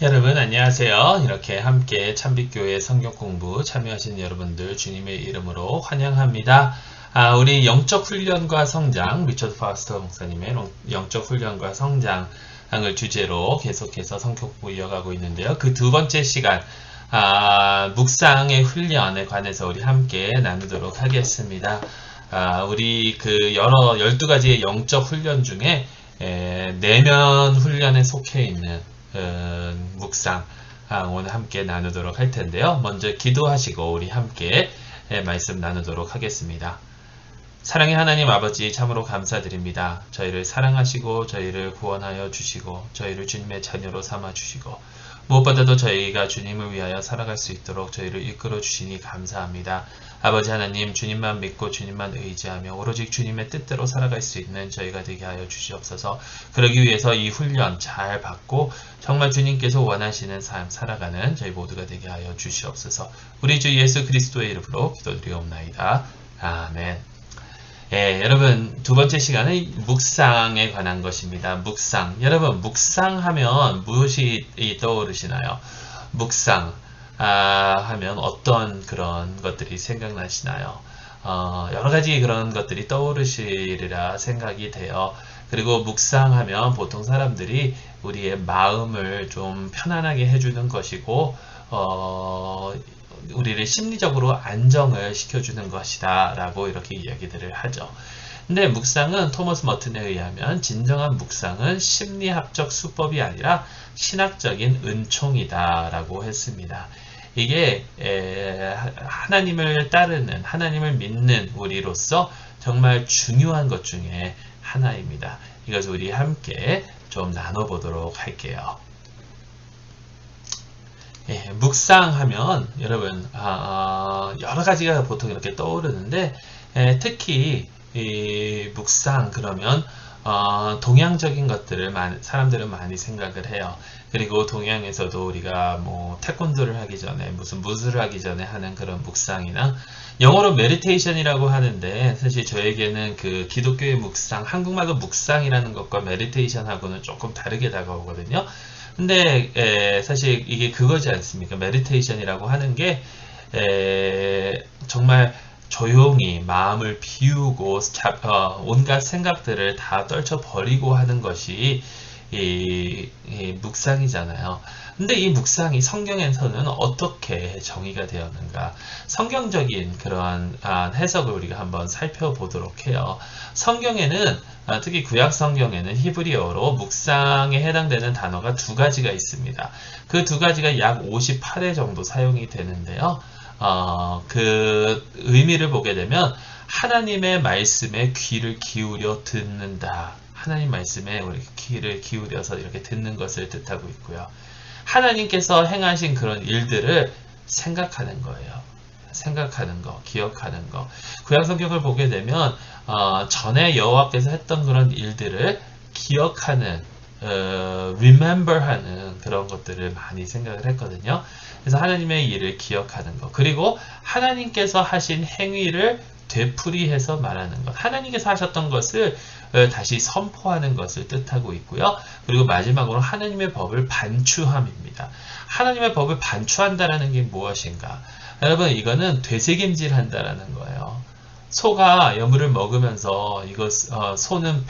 여러분 안녕하세요. 이렇게 함께 참빛교회 성경 공부 참여하신 여러분들 주님의 이름으로 환영합니다. 우리 영적 훈련과 성장, 리처드 파스터 목사님의 영적 훈련과 성장을 주제로 계속해서 성경 공부 이어가고 있는데요. 그 두 번째 시간 묵상의 훈련에 관해서 우리 함께 나누도록 하겠습니다. 우리 그 12가지의 영적 훈련 중에 내면 훈련에 속해 있는 묵상 오늘 함께 나누도록 할 텐데요. 먼저 기도하시고 우리 함께 말씀 나누도록 하겠습니다. 사랑의 하나님 아버지 참으로 감사드립니다. 저희를 사랑하시고 저희를 구원하여 주시고 저희를 주님의 자녀로 삼아 주시고 무엇보다도 저희가 주님을 위하여 살아갈 수 있도록 저희를 이끌어 주시니 감사합니다. 아버지 하나님 주님만 믿고 주님만 의지하며 오로지 주님의 뜻대로 살아갈 수 있는 저희가 되게 하여 주시옵소서. 그러기 위해서 이 훈련 잘 받고 정말 주님께서 원하시는 삶 살아가는 저희 모두가 되게 하여 주시옵소서. 우리 주 예수 그리스도의 이름으로 기도드리옵나이다. 아멘. 여러분 두 번째 시간은 묵상에 관한 것입니다. 묵상. 여러분 묵상하면 무엇이 떠오르시나요? 묵상 하면 어떤 그런 것들이 생각나시나요? 여러 가지 그런 것들이 떠오르시리라 생각이 돼요. 그리고 묵상하면 보통 사람들이 우리의 마음을 좀 편안하게 해주는 것이고 우리를 심리적으로 안정을 시켜주는 것이다 라고 이렇게 이야기들을 하죠. 근데 묵상은 토머스 머튼에 의하면 진정한 묵상은 심리학적 수법이 아니라 신학적인 은총이다 라고 했습니다. 이게 하나님을 따르는, 하나님을 믿는 우리로서 정말 중요한 것 중에 하나입니다. 이것을 우리 함께 좀 나눠보도록 할게요. 묵상하면 여러분 여러 가지가 보통 이렇게 떠오르는데 특히 이 묵상 그러면 동양적인 것들을 사람들은 많이 생각을 해요. 그리고 동양에서도 우리가 뭐 태권도를 하기 전에 무술을 하기 전에 하는 그런 묵상이나 영어로 메디테이션이라고 하는데 사실 저에게는 그 기독교의 묵상, 한국말로 묵상이라는 것과 메디테이션하고는 조금 다르게 다가오거든요. 근데 사실 이게 그거지 않습니까? 메디테이션이라고 하는 게 정말 조용히 마음을 비우고 온갖 생각들을 다 떨쳐버리고 하는 것이 이 묵상이잖아요. 근데 이 묵상이 성경에서는 어떻게 정의가 되었는가? 성경적인 그런 해석을 우리가 한번 살펴보도록 해요. 성경에는 특히 구약 성경에는 히브리어로 묵상에 해당되는 단어가 두 가지가 있습니다. 그 두 가지가 약 58회 정도 사용이 되는데요. 그 의미를 보게 되면 하나님의 말씀에 귀를 기울여 듣는다. 하나님 말씀에 우리 귀를 기울여서 이렇게 듣는 것을 뜻하고 있고요. 하나님께서 행하신 그런 일들을 생각하는 거예요. 생각하는 거, 기억하는 거. 구약 성경을 보게 되면 전에 여호와께서 했던 그런 일들을 기억하는, remember하는 그런 것들을 많이 생각을 했거든요. 그래서 하나님의 일을 기억하는 것. 그리고 하나님께서 하신 행위를 되풀이해서 말하는 것. 하나님께서 하셨던 것을 다시 선포하는 것을 뜻하고 있고요. 그리고 마지막으로 하나님의 법을 반추함입니다. 하나님의 법을 반추한다라는 게 무엇인가? 여러분 이거는 되새김질 한다라는 거예요. 소가 여물을 먹으면서 이거 소는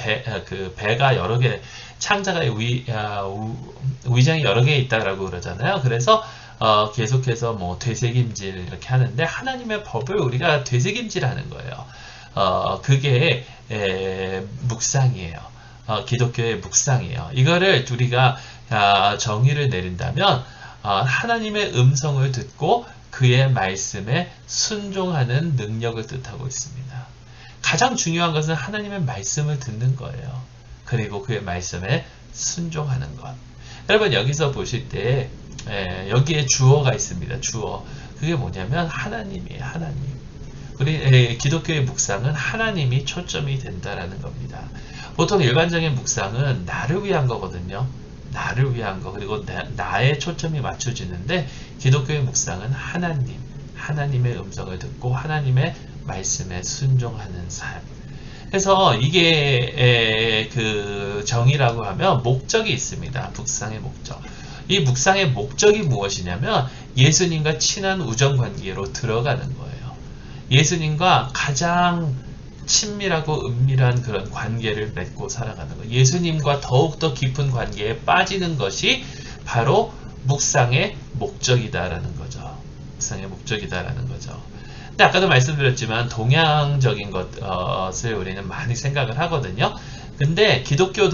배가 여러 개, 창자가 위장이 여러 개 있다라고 그러잖아요. 그래서 계속해서 뭐 되새김질 이렇게 하는데 하나님의 법을 우리가 되새김질하는 거예요. 그게 묵상이에요. 기독교의 묵상이에요. 이거를 우리가 정의를 내린다면 하나님의 음성을 듣고 그의 말씀에 순종하는 능력을 뜻하고 있습니다. 가장 중요한 것은 하나님의 말씀을 듣는 거예요. 그리고 그의 말씀에 순종하는 것. 여러분 여기서 보실 때 여기에 주어가 있습니다. 주어. 그게 뭐냐면 하나님이에요. 하나님. 우리 기독교의 묵상은 하나님이 초점이 된다라는 겁니다. 보통 일반적인 묵상은 나를 위한 거거든요. 나를 위한 거. 그리고 나의 초점이 맞춰지는데 기독교의 묵상은 하나님, 하나님의 음성을 듣고 하나님의 말씀에 순종하는 삶. 그래서 이게 그 정의라고 하면 목적이 있습니다. 묵상의 목적. 이 묵상의 목적이 무엇이냐면 예수님과 친한 우정 관계로 들어가는 거예요. 예수님과 가장 친밀하고 은밀한 그런 관계를 맺고 살아가는 거예요. 예수님과 더욱더 깊은 관계에 빠지는 것이 바로 묵상의 목적이다라는 거죠. 묵상의 목적이다라는 거죠. 근데 아까도 말씀드렸지만 동양적인 것을 우리는 많이 생각을 하거든요. 근데 기독교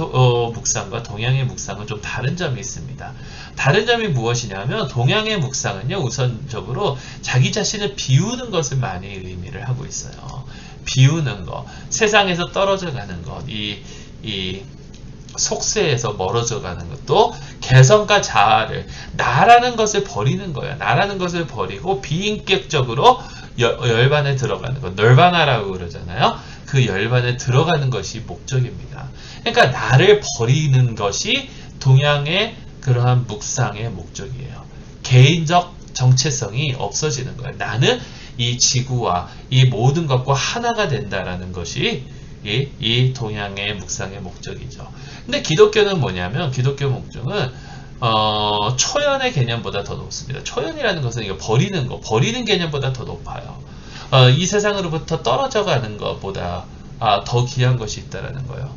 묵상과 동양의 묵상은 좀 다른 점이 있습니다. 다른 점이 무엇이냐면 동양의 묵상은요, 우선적으로 자기 자신을 비우는 것을 많이 의미를 하고 있어요. 비우는 것, 세상에서 떨어져 가는 것, 이 속세에서 멀어져 가는 것도 개성과 자아를, 나라는 것을 버리는 거예요. 나라는 것을 버리고 비인격적으로 열반에 들어가는 것, 널바나라고 그러잖아요. 그 열반에 들어가는 것이 목적입니다. 그러니까 나를 버리는 것이 동양의 그러한 묵상의 목적이에요. 개인적 정체성이 없어지는 거예요. 나는 이 지구와 이 모든 것과 하나가 된다라는 것이 이 동양의 묵상의 목적이죠. 근데 기독교는 뭐냐면, 기독교 목적은 초연의 개념보다 더 높습니다. 초연이라는 것은 이거 버리는 개념보다 더 높아요. 이 세상으로부터 떨어져 가는 것보다 더 귀한 것이 있다라는 거예요.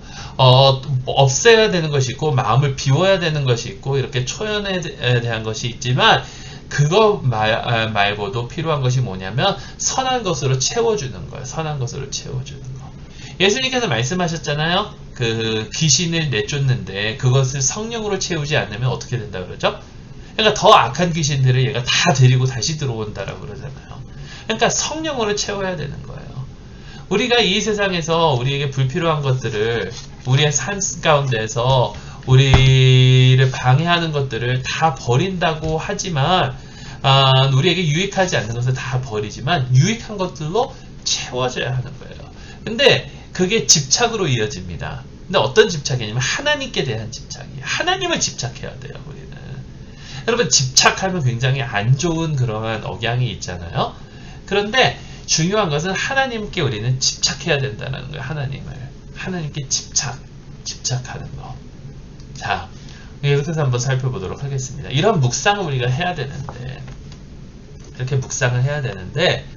없애야 되는 것이 있고, 마음을 비워야 되는 것이 있고, 이렇게 초연에 대한 것이 있지만, 그거 말고도 필요한 것이 뭐냐면, 선한 것으로 채워주는 거예요. 선한 것으로 채워주는 거. 예수님께서 말씀하셨잖아요. 그 귀신을 내쫓는데 그것을 성령으로 채우지 않으면 어떻게 된다 그러죠? 그러니까 더 악한 귀신들을 얘가 다 데리고 다시 들어온다라고 그러잖아요. 그러니까 성령으로 채워야 되는 거예요. 우리가 이 세상에서 우리에게 불필요한 것들을, 우리의 삶 가운데서 우리를 방해하는 것들을 다 버린다고 하지만, 우리에게 유익하지 않는 것을 다 버리지만 유익한 것들로 채워져야 하는 거예요. 근데 그게 집착으로 이어집니다. 근데 어떤 집착이냐면 하나님께 대한 집착이에요. 하나님을 집착해야 돼요, 우리는. 여러분, 집착하면 굉장히 안 좋은 그러한 억양이 있잖아요. 그런데 중요한 것은 하나님께 우리는 집착해야 된다는 거예요. 하나님께 집착하는 거. 자, 이렇게 해서 한번 살펴보도록 하겠습니다. 이런 묵상을 우리가 해야 되는데, 이렇게 묵상을 해야 되는데,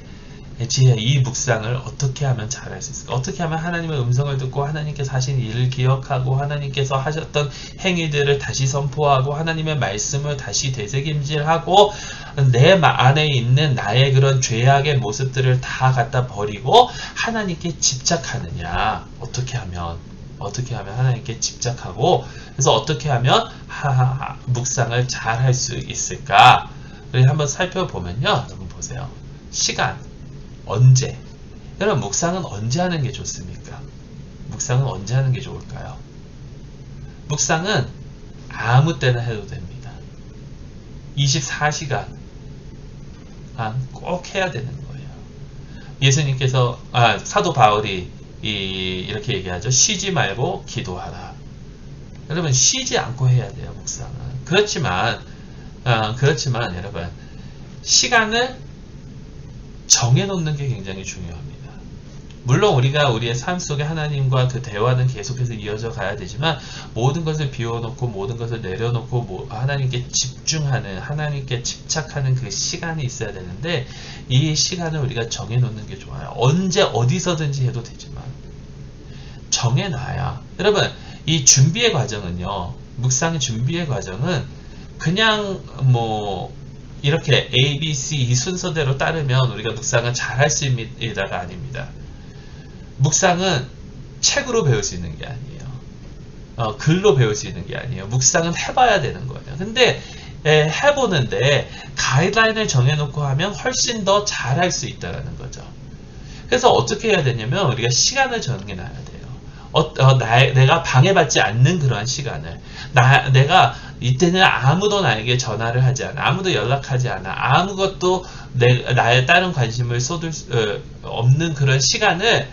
이 묵상을 어떻게 하면 잘할 수 있을까? 어떻게 하면 하나님의 음성을 듣고 하나님께서 하신 일을 기억하고 하나님께서 하셨던 행위들을 다시 선포하고 하나님의 말씀을 다시 되새김질하고 내 안에 있는 나의 그런 죄악의 모습들을 다 갖다 버리고 하나님께 집착하느냐? 어떻게 하면 하나님께 집착하고, 그래서 어떻게 하면 묵상을 잘 할 수 있을까? 우리 한번 살펴보면요. 한번 보세요. 시간, 언제? 여러분, 묵상은 언제 하는 게 좋습니까? 묵상은 언제 하는 게 좋을까요? 묵상은 아무 때나 해도 됩니다. 24시간 꼭 해야 되는 거예요. 예수님께서, 사도 바울이 이렇게 얘기하죠. 쉬지 말고 기도하라. 여러분, 쉬지 않고 해야 돼요, 묵상은. 그렇지만 여러분, 시간을 정해놓는 게 굉장히 중요합니다. 물론 우리가 우리의 삶 속에 하나님과 그 대화는 계속해서 이어져 가야 되지만, 모든 것을 비워놓고 모든 것을 내려놓고 하나님께 집중하는, 하나님께 집착하는 그 시간이 있어야 되는데, 이 시간을 우리가 정해놓는 게 좋아요. 언제 어디서든지 해도 되지만 정해놔야. 여러분, 이 준비의 과정은요, 묵상의 준비의 과정은 그냥 이렇게 A, B, C 이 순서대로 따르면 우리가 묵상을 잘 할 수 있다가 아닙니다. 묵상은 책으로 배울 수 있는 게 아니에요. 글로 배울 수 있는 게 아니에요. 묵상은 해봐야 되는 거예요. 근데 해보는데 가이드라인을 정해놓고 하면 훨씬 더 잘 할 수 있다는 거죠. 그래서 어떻게 해야 되냐면 우리가 시간을 정해놔야 돼요. 내가 방해받지 않는 그러한 시간을, 내가 이때는 아무도 나에게 전화를 하지 않아, 아무도 연락하지 않아, 아무것도 나의 다른 관심을 쏟을 없는 그런 시간을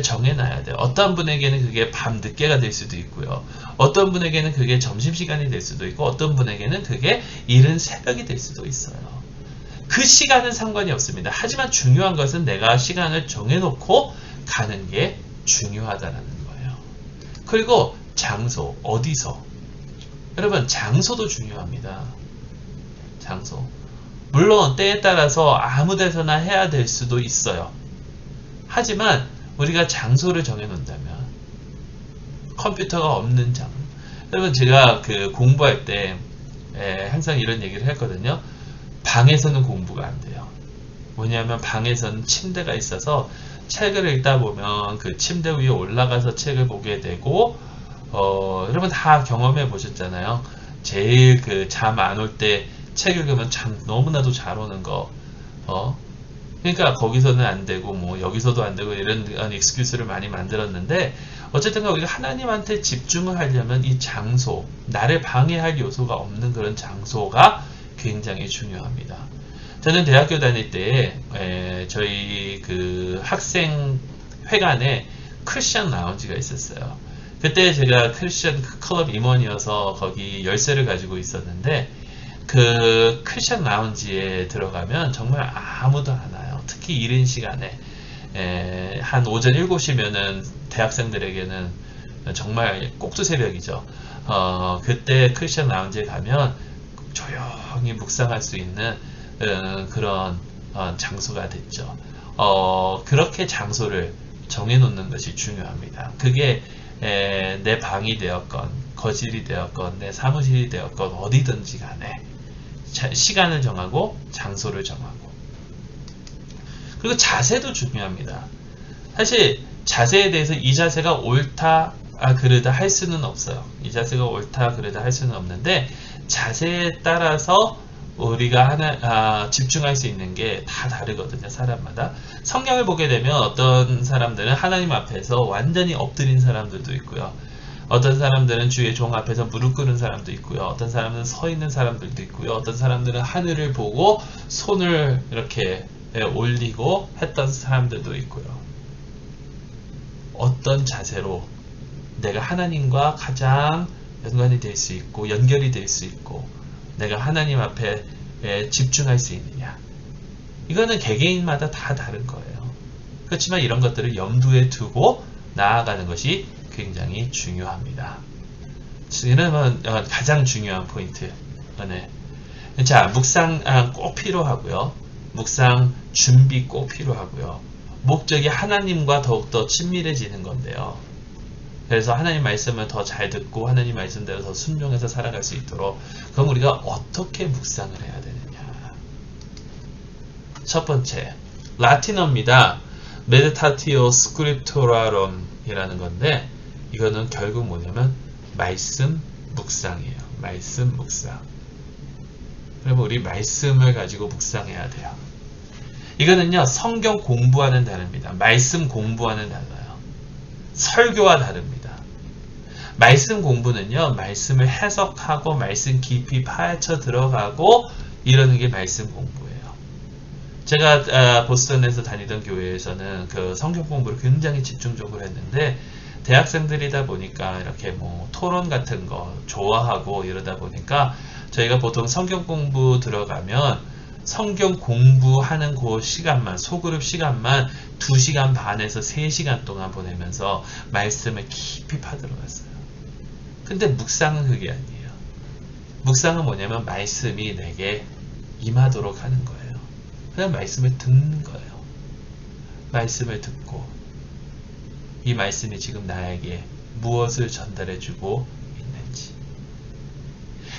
정해놔야 돼요. 어떤 분에게는 그게 밤 늦게가 될 수도 있고요. 어떤 분에게는 그게 점심시간이 될 수도 있고, 어떤 분에게는 그게 이른 새벽이 될 수도 있어요. 그 시간은 상관이 없습니다. 하지만 중요한 것은 내가 시간을 정해놓고 가는 게 중요하다는 거예요. 그리고 장소, 어디서? 여러분, 장소도 중요합니다. 장소. 물론 때에 따라서 아무 데서나 해야 될 수도 있어요. 하지만 우리가 장소를 정해놓는다면, 컴퓨터가 없는 장. 여러분, 제가 그 공부할 때 항상 이런 얘기를 했거든요. 방에서는 공부가 안 돼요. 뭐냐면 방에서는 침대가 있어서 책을 읽다 보면 그 침대 위에 올라가서 책을 보게 되고, 여러분 다 경험해 보셨잖아요. 제일 그 잠 안 올 때 책 읽으면 참 너무나도 잘 오는 거. 그러니까 거기서는 안 되고 뭐 여기서도 안 되고 이런 익스큐스를 많이 만들었는데, 어쨌든 우리가 하나님한테 집중을 하려면 이 장소, 나를 방해할 요소가 없는 그런 장소가 굉장히 중요합니다. 저는 대학교 다닐 때 저희 그 학생 회관에 크리스천 라운지가 있었어요. 그때 제가 크리스천 클럽 임원이어서 거기 열쇠를 가지고 있었는데, 그 크리스천 라운지에 들어가면 정말 아무도 안 와요. 특히 이른 시간에 한 오전 7시면은 대학생들에게는 정말 꼭두새벽이죠. 그때 크리스천 라운지에 가면 조용히 묵상할 수 있는 그런 장소가 됐죠. 그렇게 장소를 정해놓는 것이 중요합니다. 그게 내 방이 되었건 거실이 되었건 내 사무실이 되었건 어디든지 간에 시간을 정하고 장소를 정하고, 그리고 자세도 중요합니다. 사실 자세에 대해서 이 자세가 옳다 그르다 할 수는 없어요. 이 자세가 옳다 그르다 할 수는 없는데, 자세에 따라서 우리가 집중할 수 있는 게 다 다르거든요. 사람마다. 성경을 보게 되면 어떤 사람들은 하나님 앞에서 완전히 엎드린 사람들도 있고요. 어떤 사람들은 주의 종 앞에서 무릎 꿇은 사람도 있고요. 어떤 사람은 서 있는 사람들도 있고요. 어떤 사람들은 하늘을 보고 손을 이렇게 올리고 했던 사람들도 있고요. 어떤 자세로 내가 하나님과 가장 연관이 될 수 있고 연결이 될 수 있고 내가 하나님 앞에 집중할 수 있느냐, 이거는 개개인마다 다 다른 거예요. 그렇지만 이런 것들을 염두에 두고 나아가는 것이 굉장히 중요합니다. 이러면 가장 중요한 포인트. 자, 묵상 꼭 필요하고요. 묵상 준비 꼭 필요하고요. 목적이 하나님과 더욱더 친밀해지는 건데요. 그래서 하나님 말씀을 더 잘 듣고 하나님 말씀대로 더 순종해서 살아갈 수 있도록, 그럼 우리가 어떻게 묵상을 해야 되느냐. 첫 번째, 라틴어입니다. Meditatio Scripturarum 이라는 건데, 이거는 결국 뭐냐면 말씀 묵상이에요. 말씀 묵상. 그러면 우리 말씀을 가지고 묵상해야 돼요. 이거는요, 성경 공부하는 단어입니다. 말씀 공부하는 단어예요. 설교와 다릅니다. 말씀 공부는요, 말씀을 해석하고 말씀 깊이 파헤쳐 들어가고 이러는 게 말씀 공부예요. 제가 보스턴에서 다니던 교회에서는 그 성경 공부를 굉장히 집중적으로 했는데, 대학생들이다 보니까 이렇게 뭐 토론 같은 거 좋아하고 이러다 보니까 저희가 보통 성경 공부 들어가면 성경 공부하는 그 시간만, 소그룹 시간만 2시간 반에서 3시간 동안 보내면서 말씀을 깊이 파들어갔어요. 근데 묵상은 그게 아니에요. 묵상은 뭐냐면 말씀이 내게 임하도록 하는 거예요. 그냥 말씀을 듣는 거예요. 말씀을 듣고 이 말씀이 지금 나에게 무엇을 전달해주고 있는지,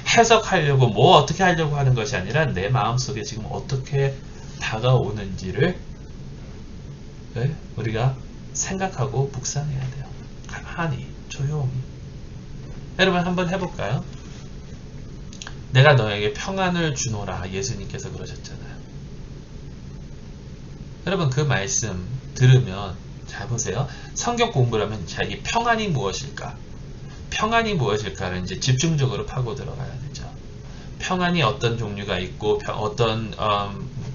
해석하려고 뭐 어떻게 하려고 하는 것이 아니라 내 마음속에 지금 어떻게 다가오는지를 우리가 생각하고 묵상해야 돼요. 가만히 조용히. 여러분 한번 해볼까요? 내가 너에게 평안을 주노라, 예수님께서 그러셨잖아요. 여러분 그 말씀 들으면 잘 보세요. 성경 공부를 하면 자, 이 평안이 무엇일까? 평안이 무엇일까를 이제 집중적으로 파고 들어가야 되죠. 평안이 어떤 종류가 있고 어떤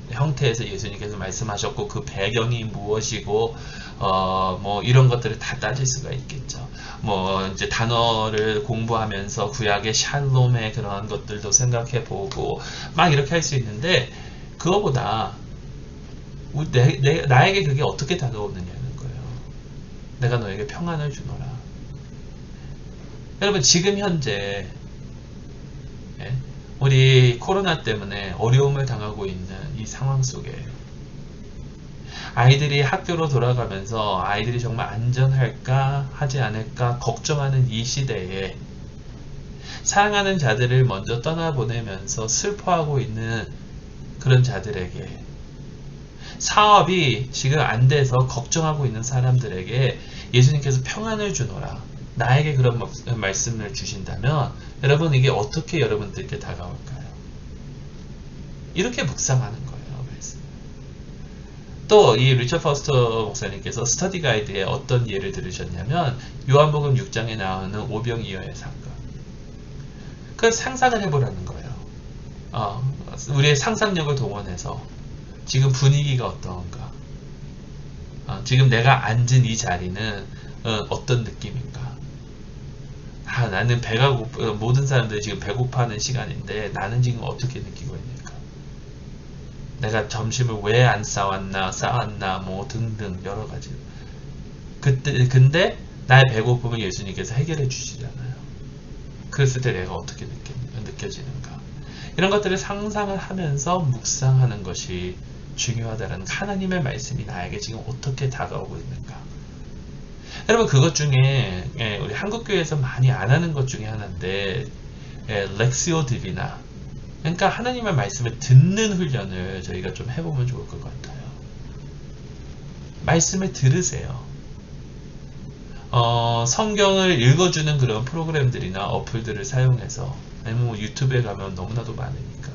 형태에서 예수님께서 말씀하셨고 그 배경이 무엇이고 뭐 이런 것들을 다 따질 수가 있겠죠. 뭐 이제 단어를 공부하면서 구약의 샬롬의 그러한 것들도 생각해 보고 막 이렇게 할 수 있는데, 그거보다 나에게 그게 어떻게 다가오느냐는 거예요. 내가 너에게 평안을 주노라. 여러분 지금 현재 예? 우리 코로나 때문에 어려움을 당하고 있는 이 상황 속에 아이들이 학교로 돌아가면서 아이들이 정말 안전할까 하지 않을까 걱정하는 이 시대에 사랑하는 자들을 먼저 떠나보내면서 슬퍼하고 있는 그런 자들에게, 사업이 지금 안 돼서 걱정하고 있는 사람들에게 예수님께서 평안을 주노라, 나에게 그런 말씀을 주신다면 여러분, 이게 어떻게 여러분들께 다가올까요? 이렇게 묵상하는 거예요. 또 이 리처드 포스터 목사님께서 스터디 가이드에 어떤 예를 들으셨냐면 요한복음 6장에 나오는 오병이어의 사건, 그 상상을 해보라는 거예요. 우리의 상상력을 동원해서 지금 분위기가 어떤가, 지금 내가 앉은 이 자리는 어떤 느낌인가. 나는 배가 모든 사람들이 지금 배고파하는 시간인데 나는 지금 어떻게 느끼고 있는가. 내가 점심을 왜 안 싸왔나 뭐 등등 여러 가지. 근데 나의 배고픔을 예수님께서 해결해 주시잖아요. 그랬을 때 내가 어떻게 느껴지는가. 이런 것들을 상상을 하면서 묵상하는 것이 중요하다는, 하나님의 말씀이 나에게 지금 어떻게 다가오고 있는가. 여러분, 그것 중에 우리 한국교회에서 많이 안 하는 것 중에 하나인데 렉시오 디비나, 그러니까 하나님의 말씀을 듣는 훈련을 저희가 좀 해보면 좋을 것 같아요. 말씀을 들으세요. 성경을 읽어주는 그런 프로그램들이나 어플들을 사용해서, 아니면 뭐 유튜브에 가면 너무나도 많으니까.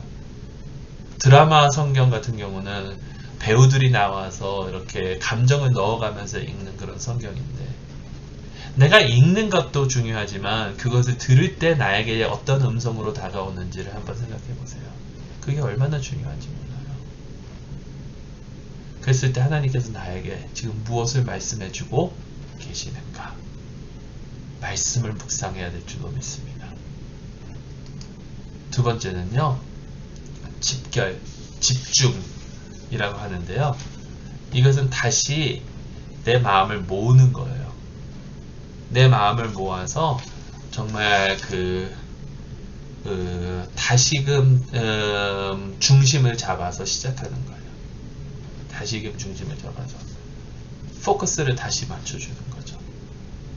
드라마 성경 같은 경우는 배우들이 나와서 이렇게 감정을 넣어가면서 읽는 그런 성경인데, 내가 읽는 것도 중요하지만 그것을 들을 때 나에게 어떤 음성으로 다가오는지를 한번 생각해 보세요. 그게 얼마나 중요한지 몰라요. 그랬을 때 하나님께서 나에게 지금 무엇을 말씀해 주고 계시는가, 말씀을 묵상해야 될 줄로 믿습니다. 두 번째는요, 집중이라고 하는데요, 이것은 다시 내 마음을 모으는 거예요. 내 마음을 모아서 정말 다시금 중심을 잡아서 시작하는 거예요. 다시금 중심을 잡아서 포커스를 다시 맞춰주는 거죠.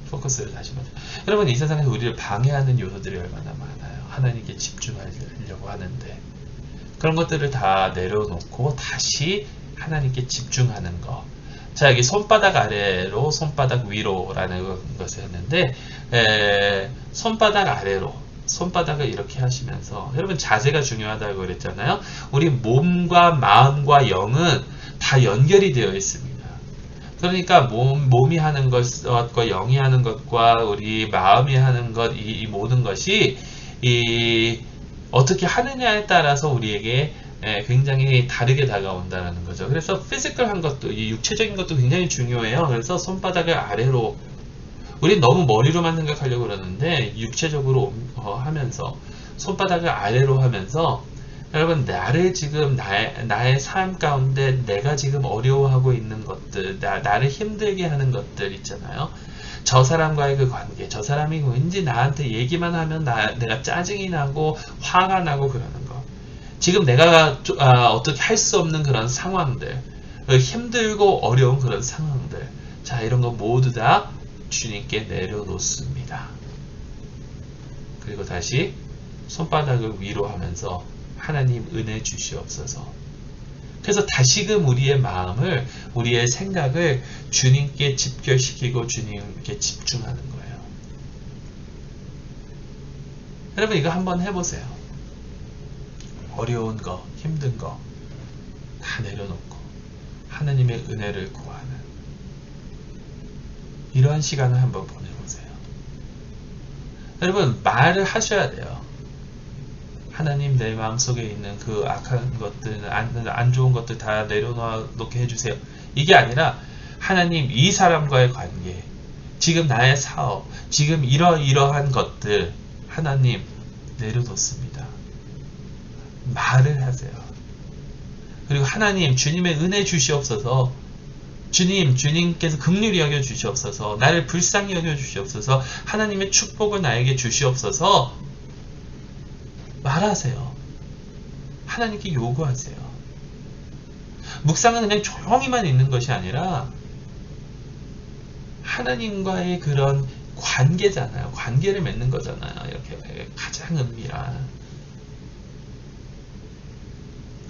포커스를 다시 맞춰. 여러분, 이 세상에서 우리를 방해하는 요소들이 얼마나 많아요. 하나님께 집중하려고 하는데 그런 것들을 다 내려놓고 다시 하나님께 집중하는 거. 자, 여기 손바닥 아래로 손바닥 위로라는 것을 했는데, 손바닥 아래로 손바닥을 이렇게 하시면서, 여러분 자세가 중요하다고 그랬잖아요. 우리 몸과 마음과 영은 다 연결이 되어 있습니다. 그러니까 몸이 하는 것과 영이 하는 것과 우리 마음이 하는 것, 이 모든 것이 어떻게 하느냐에 따라서 우리에게 굉장히 다르게 다가온다는 거죠. 그래서 피지컬한 것도, 이 육체적인 것도 굉장히 중요해요. 그래서 손바닥을 아래로, 우리 너무 머리로만 생각하려고 그러는데 육체적으로 하면서 손바닥을 아래로 하면서, 여러분, 나를 지금 나의 삶 가운데 내가 지금 어려워하고 있는 것들, 나를 힘들게 하는 것들 있잖아요. 저 사람과의 그 관계, 저 사람이 왠지 나한테 얘기만 하면 내가 짜증이 나고 화가 나고 그러는 거. 지금 내가 어떻게 할 수 없는 그런 상황들, 힘들고 어려운 그런 상황들, 자, 이런 거 모두 다 주님께 내려놓습니다. 그리고 다시 손바닥을 위로 하면서 하나님 은혜 주시옵소서. 그래서 다시금 우리의 마음을, 우리의 생각을 주님께 집결시키고 주님께 집중하는 거예요. 여러분, 이거 한번 해보세요. 어려운 거, 힘든 거 다 내려놓고 하나님의 은혜를 구하는 이러한 시간을 한번 보내보세요. 여러분, 말을 하셔야 돼요. 하나님, 내 마음속에 있는 그 악한 것들, 안 좋은 것들 다 내려놓게 해주세요. 이게 아니라, 하나님, 이 사람과의 관계, 지금 나의 사업, 지금 이러한 것들 하나님 내려놓습니다. 말을 하세요. 그리고 하나님, 주님의 은혜 주시옵소서. 주님께서 긍휼히 여겨 주시옵소서. 나를 불쌍히 여겨 주시옵소서. 하나님의 축복을 나에게 주시옵소서. 말하세요. 하나님께 요구하세요. 묵상은 그냥 조용히만 있는 것이 아니라 하나님과의 그런 관계잖아요. 관계를 맺는 거잖아요. 이렇게 가장 은밀한.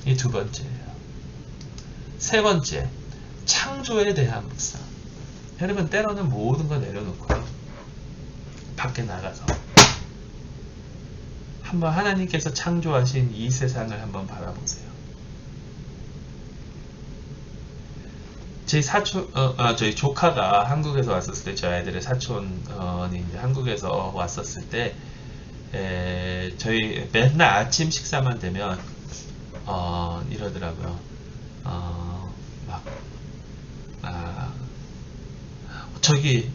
이 두 번째예요. 세 번째, 창조에 대한 묵상. 여러분, 때로는 모든 거 내려놓고 밖에 나가서 한번 하나님께서 창조하신 이 세상을 한번 바라보세요. 저희 조카가 한국에서 왔었을 때, 저희 아이들의 사촌이 이제 한국에서 왔었을 때, 저희 맨날 아침 식사만 되면, 이러더라고요. 저기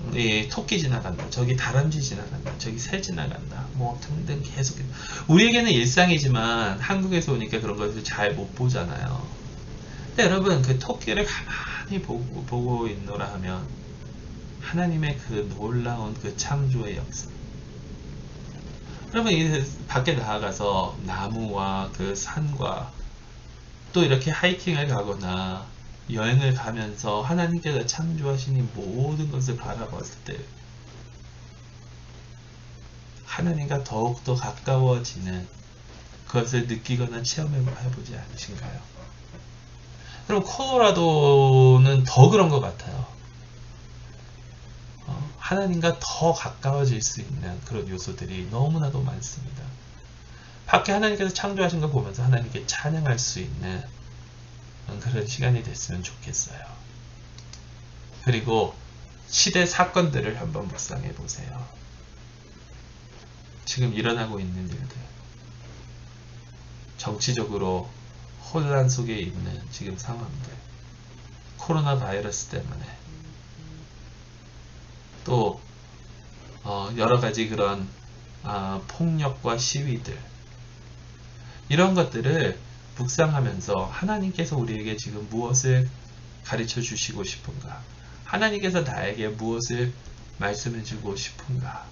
토끼 지나간다, 저기 다람쥐 지나간다, 저기 새 지나간다, 뭐 등등 계속. 우리에게는 일상이지만 한국에서 오니까 그런 것을 잘 못 보잖아요. 근데 여러분, 그 토끼를 가만히 보고 있노라 하면 하나님의 그 놀라운 그 창조의 역사. 여러분, 밖에 나아가서 나무와 그 산과 또 이렇게 하이킹을 가거나 여행을 가면서 하나님께서 창조하신 이 모든 것을 바라봤을 때 하나님과 더욱더 가까워지는 그것을 느끼거나 체험해보지 않으신가요? 그럼 콜로라도는 더 그런 것 같아요. 하나님과 더 가까워질 수 있는 그런 요소들이 너무나도 많습니다. 밖에 하나님께서 창조하신 걸 보면서 하나님께 찬양할 수 있는 그런 시간이 됐으면 좋겠어요. 그리고 시대 사건들을 한번 묵상해 보세요. 지금 일어나고 있는 일들, 정치적으로 혼란 속에 있는 지금 상황들, 코로나 바이러스 때문에 또 여러 가지 그런 폭력과 시위들, 이런 것들을 묵상하면서 하나님께서 우리에게 지금 무엇을 가르쳐 주시고 싶은가, 하나님께서 나에게 무엇을 말씀해 주고 싶은가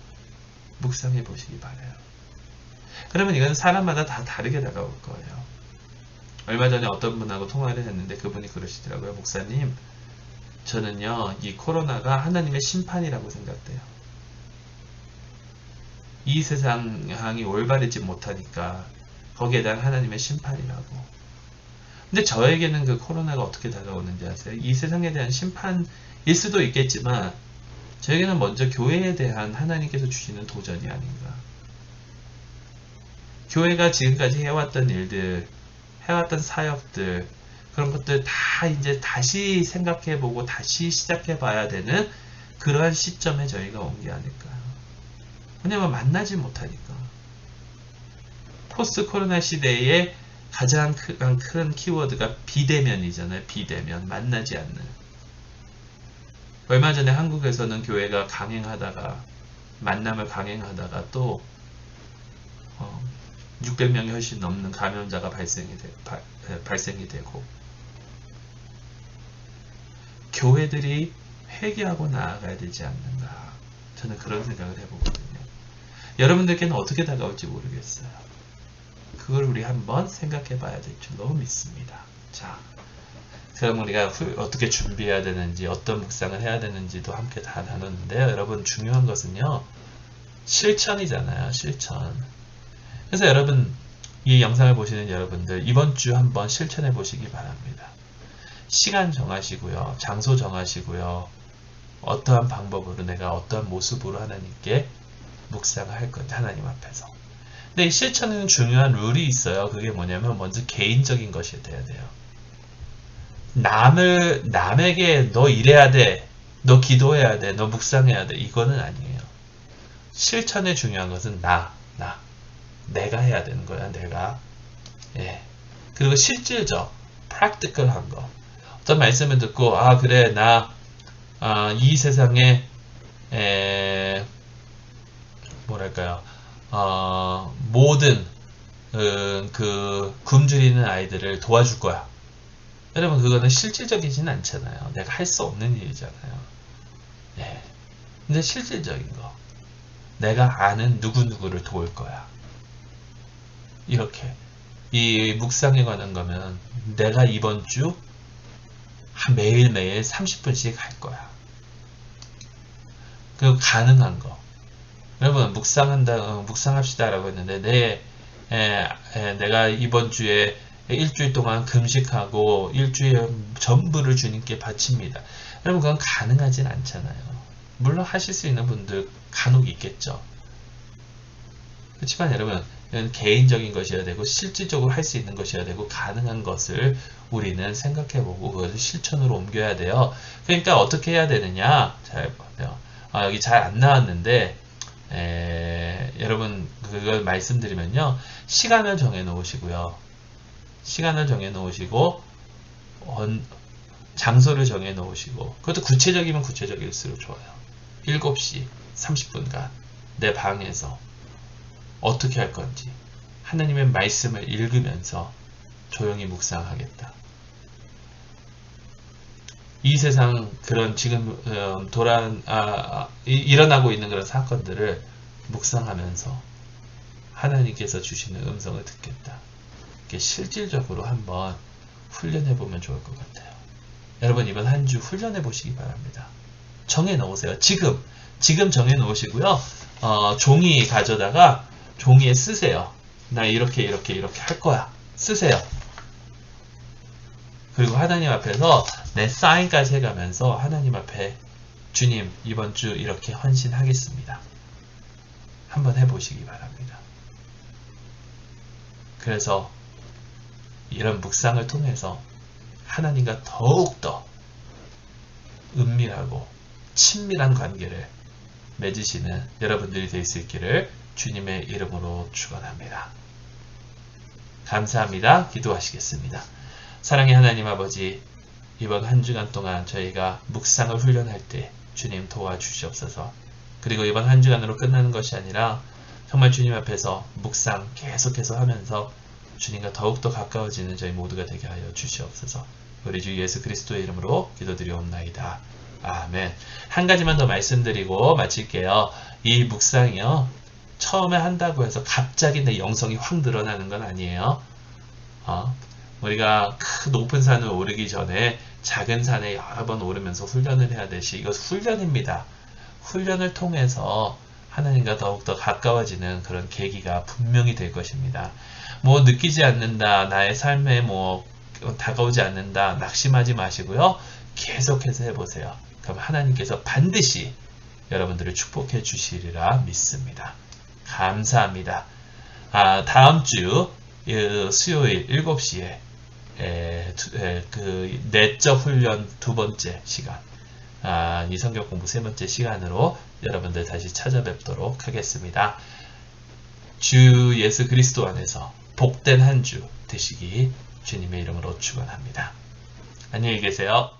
묵상해 보시기 바라요. 그러면 이건 사람마다 다 다르게 다가올 거예요. 얼마 전에 어떤 분하고 통화를 했는데 그분이 그러시더라고요. 목사님, 저는요 이 코로나가 하나님의 심판이라고 생각돼요. 이 세상이 올바르지 못하니까 거기에 대한 하나님의 심판이라고. 근데 저에게는 그 코로나가 어떻게 다가오는지 아세요? 이 세상에 대한 심판일 수도 있겠지만 저에게는 먼저 교회에 대한 하나님께서 주시는 도전이 아닌가. 교회가 지금까지 해왔던 일들, 해왔던 사역들, 그런 것들 다 이제 다시 생각해보고 다시 시작해봐야 되는 그러한 시점에 저희가 온 게 아닐까요? 왜냐면 만나지 못하니까. 포스트 코로나 시대에 가장 큰 키워드가 비대면이잖아요. 비대면, 만나지 않는. 얼마 전에 한국에서는 교회가 강행하다가, 만남을 강행하다가 또 600명이 훨씬 넘는 감염자가 발생이 되고, 교회들이 회개하고 나아가야 되지 않는가. 저는 그런 생각을 해보거든요. 여러분들께는 어떻게 다가올지 모르겠어요. 그걸 우리 한번 생각해 봐야 될 줄로 믿습니다. 자, 그럼 우리가 어떻게 준비해야 되는지, 어떤 묵상을 해야 되는지도 함께 다 나눴는데요. 여러분, 중요한 것은요, 실천이잖아요. 실천. 그래서 여러분, 이 영상을 보시는 여러분들, 이번 주 한번 실천해 보시기 바랍니다. 시간 정하시고요. 장소 정하시고요. 어떠한 방법으로, 내가 어떠한 모습으로 하나님께 묵상을 할 건지, 하나님 앞에서. 근데 이 실천에는 중요한 룰이 있어요. 그게 뭐냐면, 먼저 개인적인 것이 돼야 돼요. 남에게 너 이래야 돼, 너 기도해야 돼, 너 묵상해야 돼, 이거는 아니에요. 실천에 중요한 것은 내가 해야 되는 거야. 내가. 예. 그리고 실질적, practical한 거. 어떤 말씀을 듣고, 그래, 이 세상에 뭐랄까요, 모든 그 굶주리는 아이들을 도와줄 거야. 여러분, 그거는 실질적이진 않잖아요. 내가 할 수 없는 일이잖아요. 예. 근데 실질적인 거, 내가 아는 누구누구를 도울 거야. 이렇게 이 묵상에 관한 거면 내가 이번 주 매일매일 30분씩 할 거야. 그 가능한 거. 여러분 묵상합시다라고 했는데 내가 이번 주에 일주일 동안 금식하고 일주일 전부를 주님께 바칩니다. 여러분 그건 가능하진 않잖아요. 물론 하실 수 있는 분들 간혹 있겠죠. 그렇지만 여러분 개인적인 것이어야 되고 실질적으로 할 수 있는 것이어야 되고 가능한 것을 우리는 생각해보고 그것을 실천으로 옮겨야 돼요. 그러니까 어떻게 해야 되느냐? 잘 보세요. 여기 잘 안 나왔는데 여러분 그걸 말씀드리면요. 시간을 정해 놓으시고요. 시간을 정해 놓으시고 장소를 정해 놓으시고 그것도 구체적이면 구체적일수록 좋아요. 7시 30분간 내 방에서 어떻게 할 건지 하나님의 말씀을 읽으면서 조용히 묵상하겠다. 이 세상 그런 지금 일어나고 있는 그런 사건들을 묵상하면서 하나님께서 주시는 음성을 듣겠다. 이렇게 실질적으로 한번 훈련해 보면 좋을 것 같아요. 여러분 이번 한 주 훈련해 보시기 바랍니다. 정해 놓으세요. 지금 정해 놓으시고요. 종이 가져다가 종이에 쓰세요. 나 이렇게 할 거야. 쓰세요. 그리고 하나님 앞에서 내 사인까지 해가면서 하나님 앞에 주님 이번 주 이렇게 헌신하겠습니다. 한번 해보시기 바랍니다. 그래서 이런 묵상을 통해서 하나님과 더욱더 은밀하고 친밀한 관계를 맺으시는 여러분들이 될 수 있기를 주님의 이름으로 축원합니다. 감사합니다. 기도하시겠습니다. 사랑의 하나님 아버지, 이번 한 주간 동안 저희가 묵상을 훈련할 때 주님 도와주시옵소서. 그리고 이번 한 주간으로 끝나는 것이 아니라 정말 주님 앞에서 묵상 계속해서 하면서 주님과 더욱더 가까워지는 저희 모두가 되게 하여 주시옵소서. 우리 주 예수 그리스도의 이름으로 기도드리옵나이다. 아멘. 한 가지만 더 말씀드리고 마칠게요. 이 묵상이요. 처음에 한다고 해서 갑자기 내 영성이 확 늘어나는 건 아니에요. 우리가 큰 높은 산을 오르기 전에 작은 산에 여러 번 오르면서 훈련을 해야 되시, 이것 훈련입니다. 훈련을 통해서 하나님과 더욱더 가까워지는 그런 계기가 분명히 될 것입니다. 느끼지 않는다, 나의 삶에 다가오지 않는다, 낙심하지 마시고요. 계속해서 해보세요. 그럼 하나님께서 반드시 여러분들을 축복해 주시리라 믿습니다. 감사합니다. 다음 주 수요일 7시에 그 내적 훈련 두 번째 시간, 이 성경 공부 세 번째 시간으로 여러분들 다시 찾아뵙도록 하겠습니다. 주 예수 그리스도 안에서 복된 한 주 되시기 주님의 이름으로 축원합니다. 안녕히 계세요.